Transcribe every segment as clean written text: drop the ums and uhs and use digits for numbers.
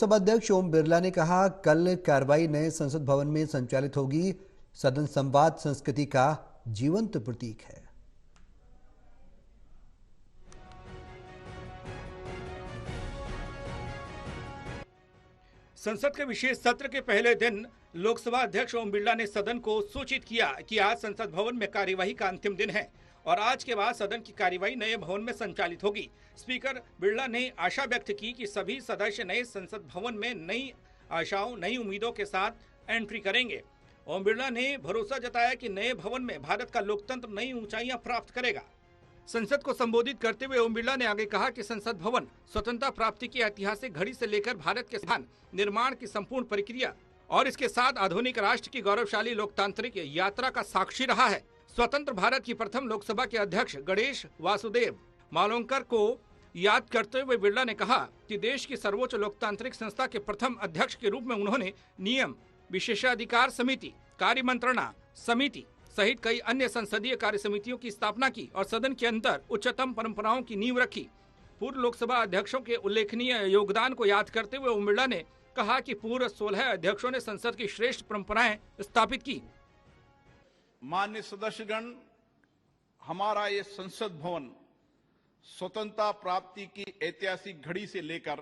लोकसभा अध्यक्ष ओम बिरला ने कहा, कल कार्रवाई नए संसद भवन में संचालित होगी। सदन संवाद संस्कृति का जीवंत प्रतीक है। संसद के विशेष सत्र के पहले दिन लोकसभा अध्यक्ष ओम बिरला ने सदन को सूचित किया कि आज संसद भवन में कार्यवाही का अंतिम दिन है और आज के बाद सदन की कार्यवाही नए भवन में संचालित होगी। स्पीकर बिरला ने आशा व्यक्त की कि सभी सदस्य नए संसद भवन में नई आशाओं, नई उम्मीदों के साथ एंट्री करेंगे। ओम बिरला ने भरोसा जताया कि नए भवन में भारत का लोकतंत्र नई ऊंचाइयां प्राप्त करेगा। संसद को संबोधित करते हुए ओम बिरला ने आगे कहा कि संसद भवन स्वतंत्रता प्राप्ति की ऐतिहासिक घड़ी से लेकर भारत के संविधान निर्माण की संपूर्ण प्रक्रिया और इसके साथ आधुनिक राष्ट्र की गौरवशाली लोकतांत्रिक यात्रा का साक्षी रहा है। स्वतंत्र भारत की प्रथम लोकसभा के अध्यक्ष गणेश वासुदेव मालोंकर को याद करते हुए बिरला ने कहा कि देश की सर्वोच्च लोकतांत्रिक संस्था के प्रथम अध्यक्ष के रूप में उन्होंने नियम, विशेषाधिकार समिति, कार्य मंत्रणा समिति सहित कई अन्य संसदीय कार्य समितियों की स्थापना की और सदन के अंदर उच्चतम परंपराओं की नींव रखी। पूर्व लोकसभा अध्यक्षों के उल्लेखनीय योगदान को याद करते हुए ओम बिरला ने कहा कि पूर्व 16 अध्यक्षों ने संसद की श्रेष्ठ परंपराएं स्थापित की। माननीय सदस्यगण, हमारा ये संसद भवन स्वतंत्रता प्राप्ति की ऐतिहासिक घड़ी से लेकर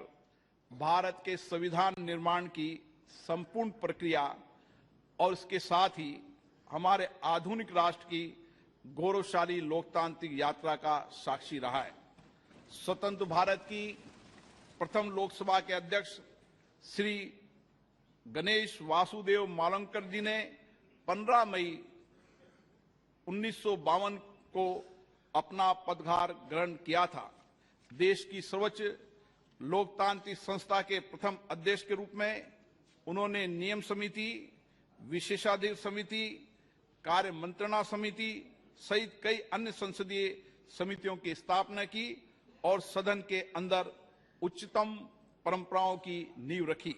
भारत के संविधान निर्माण की संपूर्ण प्रक्रिया और इसके साथ ही हमारे आधुनिक राष्ट्र की गौरवशाली लोकतांत्रिक यात्रा का साक्षी रहा है। स्वतंत्र भारत की प्रथम लोकसभा के अध्यक्ष श्री गणेश वासुदेव मालोंकर जी ने 15 मई 1952 को अपना पदभार ग्रहण किया था। देश की सर्वोच्च लोकतांत्रिक संस्था के प्रथम अध्यक्ष के रूप में उन्होंने नियम समिति, विशेषाधिकार समिति, कार्य मंत्रणा समिति सहित कई अन्य संसदीय समितियों की स्थापना की और सदन के अंदर उच्चतम परंपराओं की नींव रखी।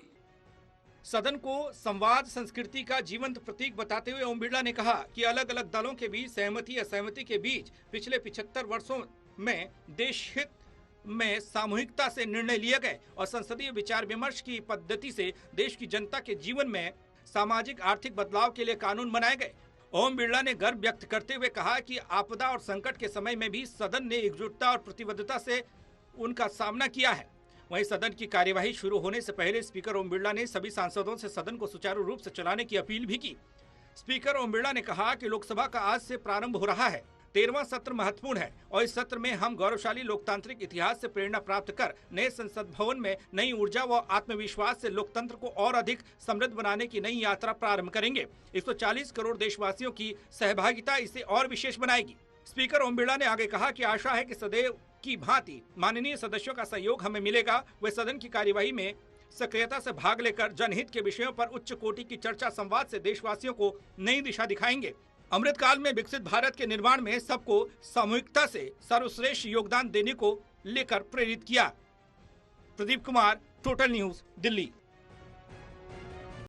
सदन को संवाद संस्कृति का जीवंत प्रतीक बताते हुए ओम बिरला ने कहा कि अलग अलग दलों के बीच सहमति असहमति के बीच पिछले 75 वर्षों में देश हित में सामूहिकता से निर्णय लिए गए और संसदीय विचार विमर्श की पद्धति से देश की जनता के जीवन में सामाजिक आर्थिक बदलाव के लिए कानून बनाए गए। ओम बिरला ने गर्व व्यक्त करते हुए कहा कि आपदा और संकट के समय में भी सदन ने एकजुटता और प्रतिबद्धता से उनका सामना किया है। वहीं सदन की कार्यवाही शुरू होने से पहले स्पीकर ओम बिरला ने सभी सांसदों से सदन को सुचारू रूप से चलाने की अपील भी की। स्पीकर ओम बिरला ने कहा कि लोकसभा का आज से प्रारंभ हो रहा है। 13वां सत्र महत्वपूर्ण है और इस सत्र में हम गौरवशाली लोकतांत्रिक इतिहास से प्रेरणा प्राप्त कर नए संसद भवन में नई ऊर्जा व आत्मविश्वास से लोकतंत्र को और अधिक समृद्ध बनाने की नई यात्रा प्रारंभ करेंगे। 140 करोड़ देशवासियों की सहभागिता इसे और विशेष बनाएगी। स्पीकर ओम बिरला ने आगे कहा कि आशा है कि सदैव की भांति माननीय सदस्यों का सहयोग हमें मिलेगा। वे सदन की कार्यवाही में सक्रियता से भाग लेकर जनहित के विषयों पर उच्च कोटि की चर्चा संवाद से देशवासियों को नई दिशा दिखाएंगे। अमृतकाल में विकसित भारत के निर्माण में सबको सामूहिकता से सर्वश्रेष्ठ योगदान देने को लेकर प्रेरित किया। Pradeep Kumar, total news, Delhi.